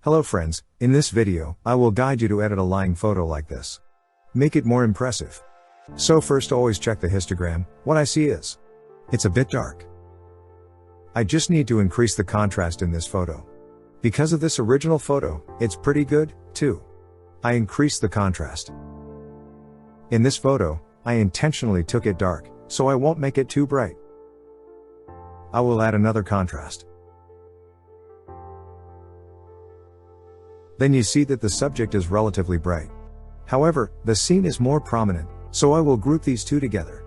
Hello friends, in this video, I will guide you to edit a lying photo like this. Make it more impressive. So first always check the histogram. What I see is, it's a bit dark. I just need to increase the contrast in this photo. Because of this original photo, it's pretty good, too. I increased the contrast. In this photo, I intentionally took it dark, so I won't make it too bright. I will add another contrast. Then you see that the subject is relatively bright. However, the scene is more prominent, so I will group these two together.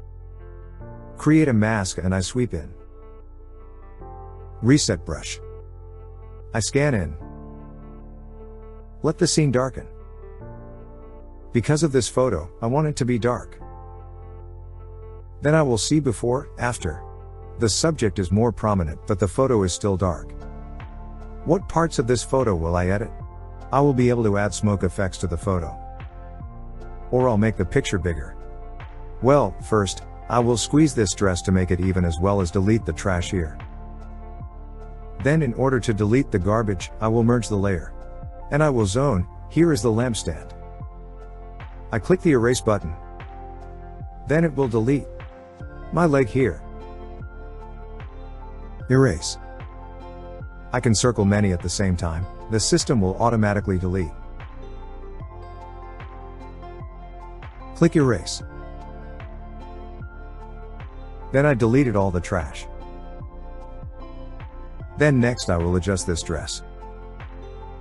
Create a mask and I sweep in. Reset brush. I scan in. Let the scene darken. Because of this photo, I want it to be dark. Then I will see before, after. The subject is more prominent but the photo is still dark. What parts of this photo will I edit? I will be able to add smoke effects to the photo. Or I'll make the picture bigger. Well, first, I will squeeze this dress to make it even as well as delete the trash here. Then in order to delete the garbage, I will merge the layer. And I will zone, here is the lampstand. I click the erase button. Then it will delete my leg here. Erase. I can circle many at the same time. The system will automatically delete. Click erase. Then I deleted all the trash. Then next I will adjust this dress.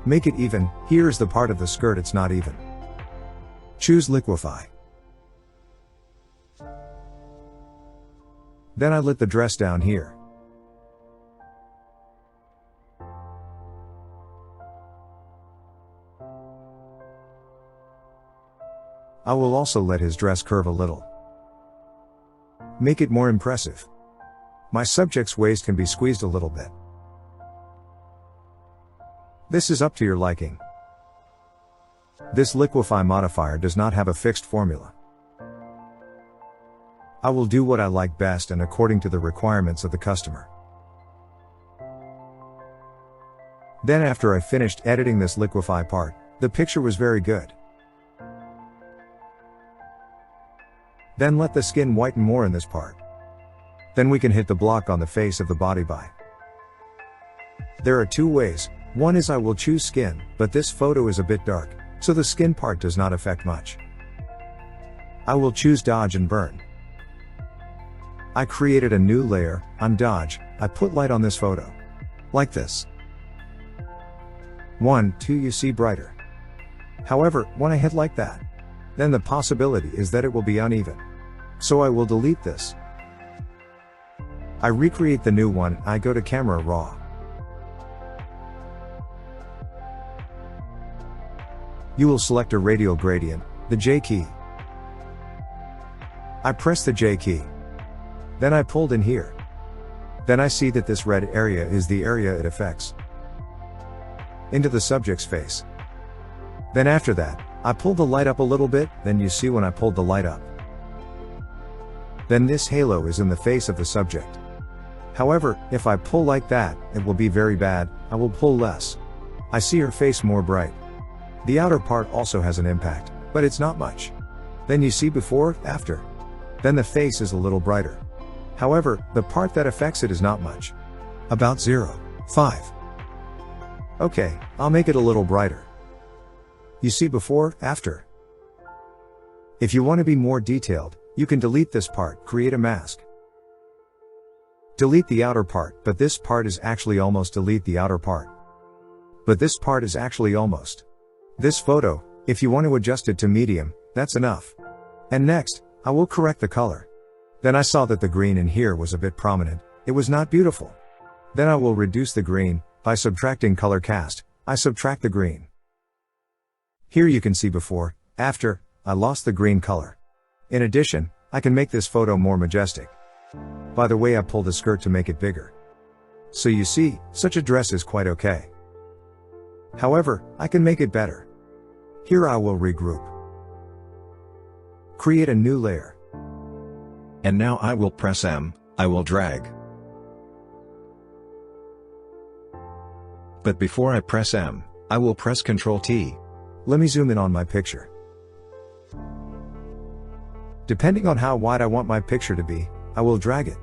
Make it even, here is the part of the skirt it's not even. Choose liquefy. Then I let the dress down here. I will also let his dress curve a little. Make it more impressive. My subject's waist can be squeezed a little bit. This is up to your liking. This liquefy modifier does not have a fixed formula. I will do what I like best and according to the requirements of the customer. Then after I finished editing this liquefy part, the picture was very good. Then let the skin whiten more in this part. Then we can hit the block on the face of the body by. There are two ways. One is I will choose skin, but this photo is a bit dark, so the skin part does not affect much. I will choose dodge and burn. I created a new layer, on dodge, I put light on this photo. Like this. 1, 2 you see brighter. However, when I hit like that, then the possibility is that it will be uneven. So I will delete this. I recreate the new one, I go to camera raw. You will select a radial gradient, the J key. I press the J key. Then I pulled in here. Then I see that this red area is the area it affects. Into the subject's face. Then after that, I pull the light up a little bit, then you see when I pulled the light up. Then this halo is in the face of the subject. However, if I pull like that, it will be very bad, I will pull less. I see her face more bright. The outer part also has an impact, but it's not much. Then you see before, after. Then the face is a little brighter. However, the part that affects it is not much. About 0.5. Okay, I'll make it a little brighter. You see before, after. If you want to be more detailed, you can delete this part, create a mask. Delete the outer part, but this part is actually almost delete the outer part. But this part is actually almost. This photo, if you want to adjust it to medium, that's enough. And next, I will correct the color. Then I saw that the green in here was a bit prominent, it was not beautiful. Then I will reduce the green, by subtracting color cast, I subtract the green. Here you can see before, after, I lost the green color. In addition, I can make this photo more majestic. By the way, I pull the skirt to make it bigger. So you see, such a dress is quite okay. However, I can make it better. Here I will regroup. Create a new layer. And now I will press M, I will drag. But before I press M, I will press Ctrl T. Let me zoom in on my picture. Depending on how wide I want my picture to be, I will drag it.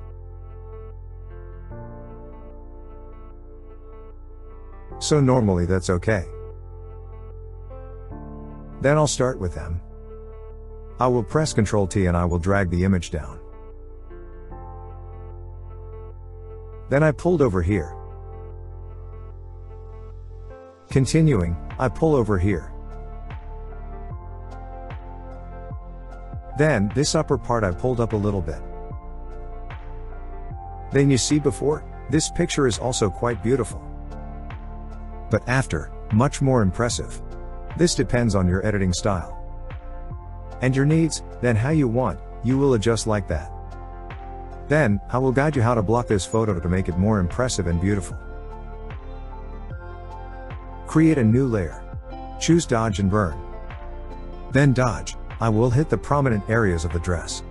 So normally that's okay. Then I'll start with them. I will press Ctrl T and I will drag the image down. Then I pulled over here. Continuing, I pull over here. Then, this upper part I pulled up a little bit. Then you see before, this picture is also quite beautiful. But after, much more impressive. This depends on your editing style. And your needs, then how you want, you will adjust like that. Then, I will guide you how to block this photo to make it more impressive and beautiful. Create a new layer. Choose Dodge and Burn. Then Dodge, I will hit the prominent areas of the dress.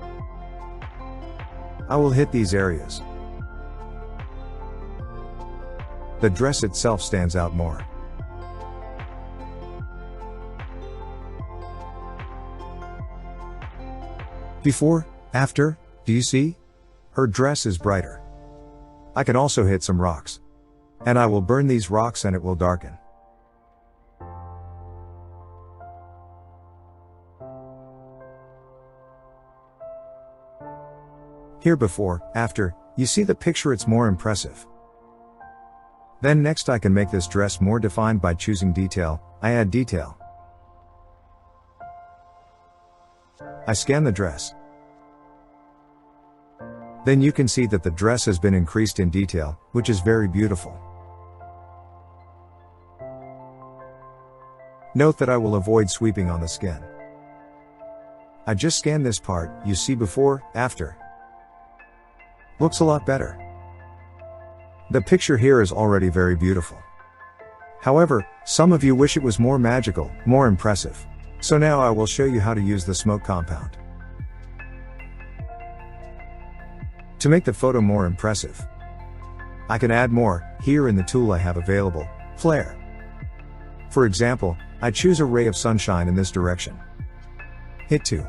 I will hit these areas. The dress itself stands out more. Before, after, do you see? Her dress is brighter. I can also hit some rocks. And I will burn these rocks and it will darken. Here before, after, you see the picture, it's more impressive. Then next I can make this dress more defined by choosing detail. I add detail. I scan the dress. Then you can see that the dress has been increased in detail, which is very beautiful. Note that I will avoid sweeping on the skin. I just scan this part, you see before, after. Looks a lot better. The picture here is already very beautiful. However, some of you wish it was more magical, more impressive. So now I will show you how to use the smoke compound. To make the photo more impressive, I can add more, here in the tool I have available, Flare. For example, I choose a ray of sunshine in this direction. Hit 2.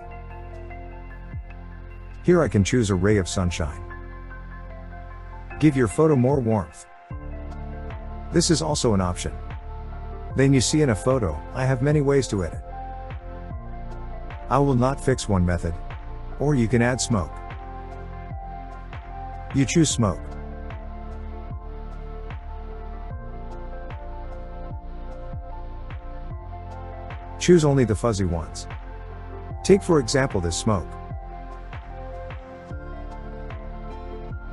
Here I can choose a ray of sunshine. Give your photo more warmth. This is also an option. Then you see in a photo, I have many ways to edit. I will not fix one method. Or you can add smoke. You choose smoke. Choose only the fuzzy ones. Take for example this smoke.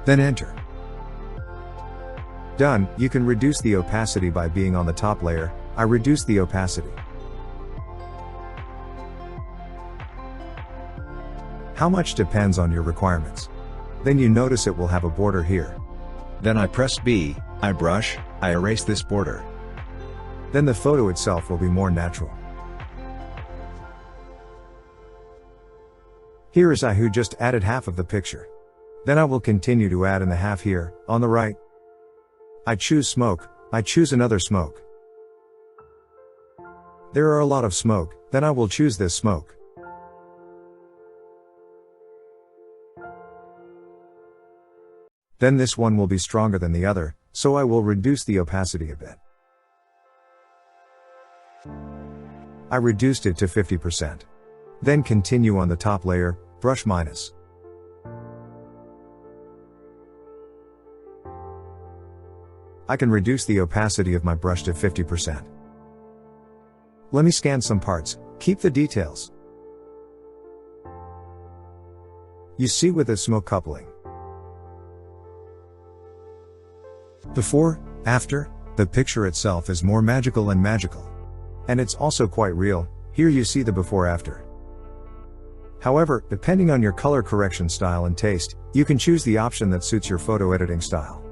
Then enter. Done. You can reduce the opacity by being on the top layer. I reduce the opacity. How much depends on your requirements. Then you notice it will have a border here. Then I press B, I brush, I erase this border. Then the photo itself will be more natural. Here is I who just added half of the picture. Then I will continue to add in the half here, on the right. I choose smoke, I choose another smoke. There are a lot of smoke, then I will choose this smoke. Then this one will be stronger than the other, so I will reduce the opacity a bit. I reduced it to 50%. Then continue on the top layer, brush minus. I can reduce the opacity of my brush to 50%. Let me scan some parts, keep the details. You see with the smoke coupling. Before, after, the picture itself is more magical and magical. And it's also quite real, here you see the before after. However, depending on your color correction style and taste, you can choose the option that suits your photo editing style.